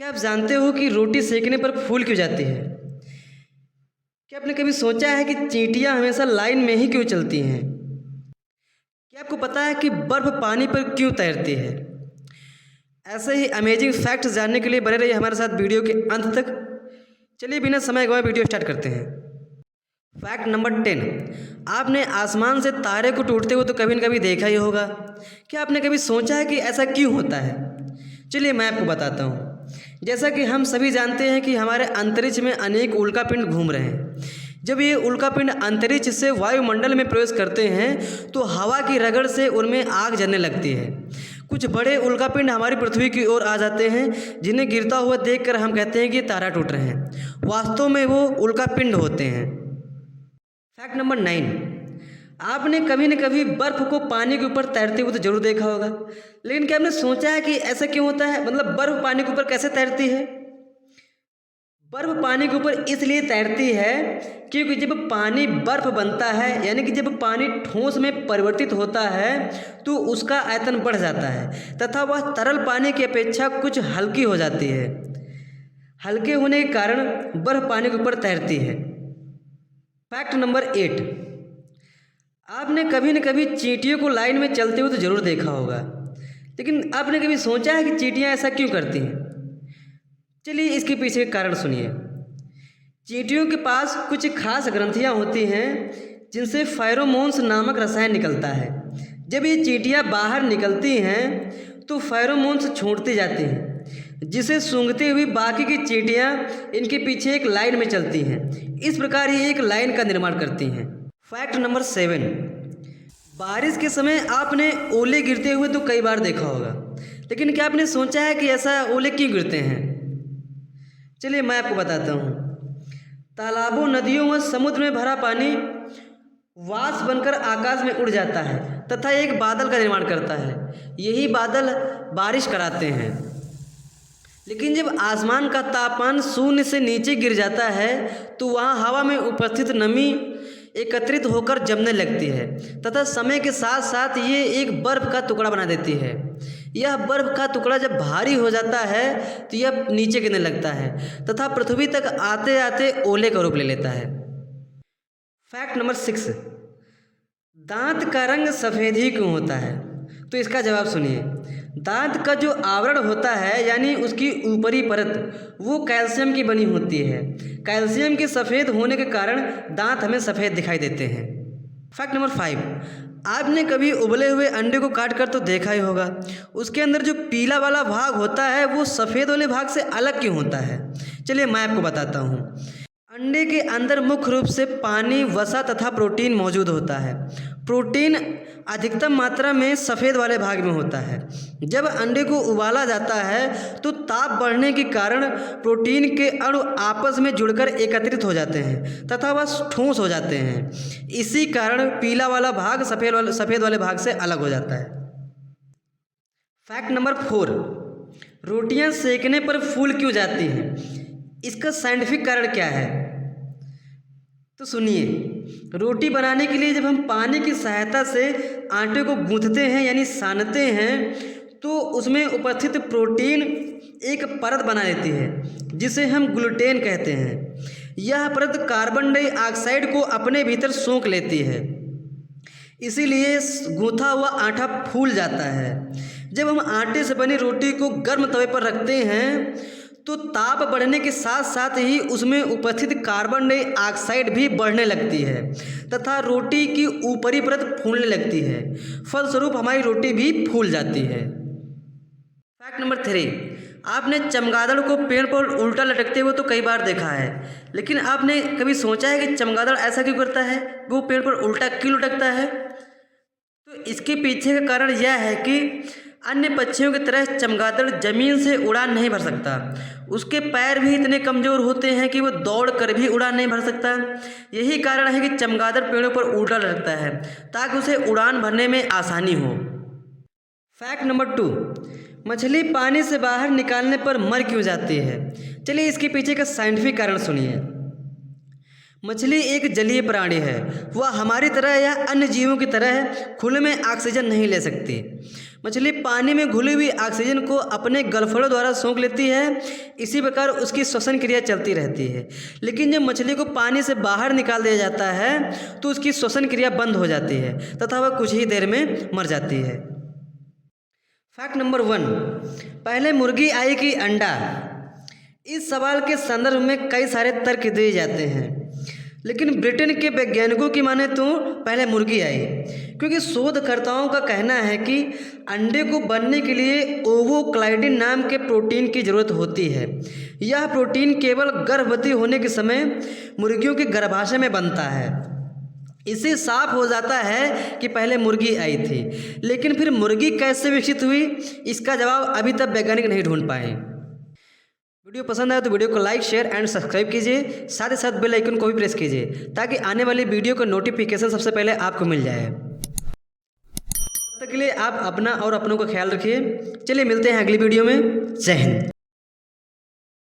क्या आप जानते हो कि रोटी सेकने पर फूल क्यों जाती है? क्या आपने कभी सोचा है कि चींटियां हमेशा लाइन में ही क्यों चलती हैं? क्या आपको पता है कि बर्फ पानी पर क्यों तैरती है? ऐसे ही अमेजिंग फैक्ट्स जानने के लिए बने रहिए हमारे साथ वीडियो के अंत तक। चलिए बिना समय गवाए वीडियो स्टार्ट करते हैं। Fact number 10। आपने आसमान से तारे को टूटते हुए तो कभी न कभी देखा ही होगा। क्या आपने कभी सोचा है कि ऐसा क्यों होता है? चलिए मैं आपको बताता हूँ। जैसा कि हम सभी जानते हैं कि हमारे अंतरिक्ष में अनेक उल्कापिंड घूम रहे हैं। जब ये उल्कापिंड अंतरिक्ष से वायुमंडल में प्रवेश करते हैं तो हवा की रगड़ से उनमें आग जलने लगती है। कुछ बड़े उल्कापिंड हमारी पृथ्वी की ओर आ जाते हैं, जिन्हें गिरता हुआ देखकर हम कहते हैं कि तारा टूट रहे हैं। वास्तव में वो उल्कापिंड होते हैं। Fact number 9। आपने कभी न कभी बर्फ़ को पानी के ऊपर तैरते हुए तो जरूर देखा होगा, लेकिन क्या आपने सोचा है कि ऐसा क्यों होता है? मतलब बर्फ़ पानी के ऊपर कैसे तैरती है? बर्फ़ पानी के ऊपर इसलिए तैरती है क्योंकि जब पानी बर्फ़ बनता है, यानी कि जब पानी ठोस में परिवर्तित होता है तो उसका आयतन बढ़ जाता है तथा वह तरल पानी की अपेक्षा कुछ हल्की हो जाती है। हल्के होने के कारण बर्फ़ पानी के ऊपर तैरती है। Fact number 8। आपने कभी न कभी चींटियों को लाइन में चलते हुए तो ज़रूर देखा होगा, लेकिन आपने कभी सोचा है कि चींटियाँ ऐसा क्यों करती हैं? चलिए इसके पीछे का कारण सुनिए। चींटियों के पास कुछ खास ग्रंथियाँ होती हैं जिनसे फेरोमोन्स नामक रसायन निकलता है। जब ये चींटियाँ बाहर निकलती हैं तो फेरोमोन्स छोड़ती जाती हैं, जिसे सूंघते हुए बाकी की चींटियाँ इनके पीछे एक लाइन में चलती हैं। इस प्रकार ये एक लाइन का निर्माण करती हैं। Fact number 7। बारिश के समय आपने ओले गिरते हुए तो कई बार देखा होगा, लेकिन क्या आपने सोचा है कि ऐसा ओले क्यों गिरते हैं? चलिए मैं आपको बताता हूँ। तालाबों, नदियों व समुद्र में भरा पानी वाष्प बनकर आकाश में उड़ जाता है तथा एक बादल का निर्माण करता है। यही बादल बारिश कराते हैं। लेकिन जब आसमान का तापमान शून्य से नीचे गिर जाता है तो वहाँ हवा में उपस्थित नमी एकत्रित होकर जमने लगती है तथा समय के साथ साथ ये एक बर्फ़ का टुकड़ा बना देती है। यह बर्फ़ का टुकड़ा जब भारी हो जाता है तो यह नीचे गिरने लगता है तथा पृथ्वी तक आते आते ओले का रूप ले लेता है। Fact number 6। दांत का रंग सफ़ेद ही क्यों होता है? तो इसका जवाब सुनिए। दांत का जो आवरण होता है, यानी उसकी ऊपरी परत, वो कैल्शियम की बनी होती है। कैल्शियम के सफ़ेद होने के कारण दांत हमें सफ़ेद दिखाई देते हैं। Fact number 5। आपने कभी उबले हुए अंडे को काट कर तो देखा ही होगा। उसके अंदर जो पीला वाला भाग होता है वो सफ़ेद वाले भाग से अलग क्यों होता है? चलिए मैं आपको बताता हूँ। अंडे के अंदर मुख्य रूप से पानी, वसा तथा प्रोटीन मौजूद होता है। प्रोटीन अधिकतम मात्रा में सफ़ेद वाले भाग में होता है। जब अंडे को उबाला जाता है तो ताप बढ़ने के कारण प्रोटीन के अणु आपस में जुड़कर एकत्रित हो जाते हैं तथा वह ठोस हो जाते हैं। इसी कारण पीला वाला भाग सफ़ेद वाले भाग से अलग हो जाता है। Fact number 4। रोटियां सेकने पर फूल क्यों जाती हैं? इसका साइंटिफिक कारण क्या है? तो सुनिए। रोटी बनाने के लिए जब हम पानी की सहायता से आटे को गूंथते हैं यानी सानते हैं तो उसमें उपस्थित प्रोटीन एक परत बना लेती है जिसे हम ग्लूटेन कहते हैं। यह परत कार्बन डाइऑक्साइड को अपने भीतर सोख लेती है, इसीलिए गूंथा हुआ आटा फूल जाता है। जब हम आटे से बनी रोटी को गर्म तवे पर रखते हैं तो ताप बढ़ने के साथ साथ ही उसमें उपस्थित कार्बन डाइऑक्साइड भी बढ़ने लगती है तथा रोटी की ऊपरी परत फूलने लगती है। फलस्वरूप हमारी रोटी भी फूल जाती है। Fact number 3। आपने चमगादड़ को पेड़ पर उल्टा लटकते हुए तो कई बार देखा है, लेकिन आपने कभी सोचा है कि चमगादड़ ऐसा क्यों करता है? वो पेड़ पर उल्टा क्यों लटकता है? तो इसके पीछे का कारण यह है कि अन्य पक्षियों की तरह चमगादड़ जमीन से उड़ान नहीं भर सकता। उसके पैर भी इतने कमज़ोर होते हैं कि वो दौड़ कर भी उड़ान नहीं भर सकता। यही कारण है कि चमगादड़ पेड़ों पर उल्टा लटकता है ताकि उसे उड़ान भरने में आसानी हो। Fact number 2। मछली पानी से बाहर निकालने पर मर क्यों जाती है? चलिए इसके पीछे का साइंटिफिक कारण सुनिए। मछली एक जलीय प्राणी है। वह हमारी तरह या अन्य जीवों की तरह खुले में ऑक्सीजन नहीं ले सकती। मछली पानी में घुली हुई ऑक्सीजन को अपने गलफड़ों द्वारा सोख लेती है। इसी प्रकार उसकी श्वसन क्रिया चलती रहती है। लेकिन जब मछली को पानी से बाहर निकाल दिया जाता है तो उसकी श्वसन क्रिया बंद हो जाती है तथा वह कुछ ही देर में मर जाती है। फैक्ट नंबर 1, पहले मुर्गी आई कि अंडा। इस सवाल के संदर्भ में कई सारे तर्क दिए जाते हैं, लेकिन ब्रिटेन के वैज्ञानिकों की माने तो पहले मुर्गी आई, क्योंकि शोधकर्ताओं का कहना है कि अंडे को बनने के लिए ओवोक्लाइडिन नाम के प्रोटीन की ज़रूरत होती है। यह प्रोटीन केवल गर्भवती होने के समय मुर्गियों के गर्भाशय में बनता है। इससे साफ हो जाता है कि पहले मुर्गी आई थी, लेकिन फिर मुर्गी कैसे विकसित हुई, इसका जवाब अभी तक वैज्ञानिक नहीं ढूंढ पाए। वीडियो पसंद आए तो वीडियो को लाइक, शेयर एंड सब्सक्राइब कीजिए। साथ ही साथ बेल आइकन को भी प्रेस कीजिए ताकि आने वाली वीडियो का नोटिफिकेशन सबसे पहले आपको मिल जाए। तब तक के लिए आप अपना और अपनों का ख्याल रखिए। चलिए मिलते हैं अगली वीडियो में। जय हिंद।